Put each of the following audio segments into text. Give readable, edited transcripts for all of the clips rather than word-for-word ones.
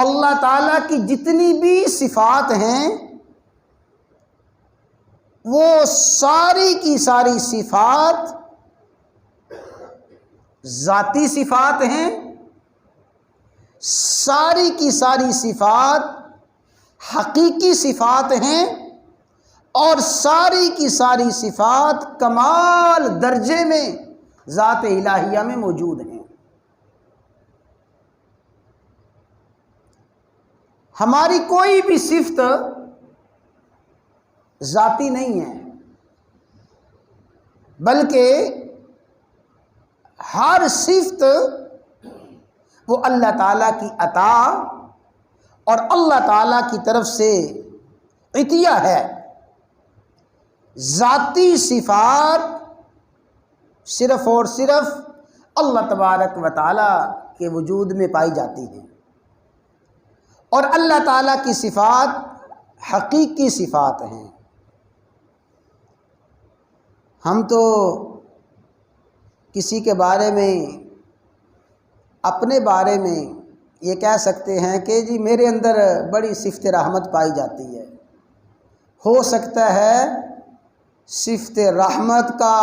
اللہ تعالیٰ کی جتنی بھی صفات ہیں وہ ساری کی ساری صفات ذاتی صفات ہیں، ساری کی ساری صفات حقیقی صفات ہیں، اور ساری کی ساری صفات کمال درجے میں ذات الہیہ میں موجود ہیں۔ ہماری کوئی بھی صفت ذاتی نہیں ہے، بلکہ ہر صفت وہ اللہ تعالیٰ کی عطا اور اللہ تعالیٰ کی طرف سے عطیہ ہے۔ ذاتی صفات صرف اور صرف اللہ تبارک و تعالیٰ کے وجود میں پائی جاتی ہیں، اور اللہ تعالیٰ کی صفات حقیقی صفات ہیں۔ ہم تو کسی کے بارے میں، اپنے بارے میں یہ کہہ سکتے ہیں کہ جی میرے اندر بڑی صفت رحمت پائی جاتی ہے۔ ہو سکتا ہے صفت رحمت کا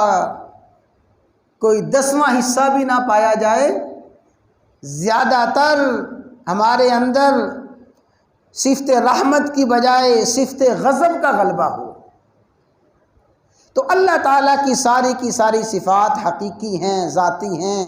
کوئی 10واں حصہ بھی نہ پایا جائے، زیادہ تر ہمارے اندر صفت رحمت کی بجائے صفت غضب کا غلبہ ہو۔ تو اللہ تعالیٰ کی ساری صفات حقیقی ہیں، ذاتی ہیں۔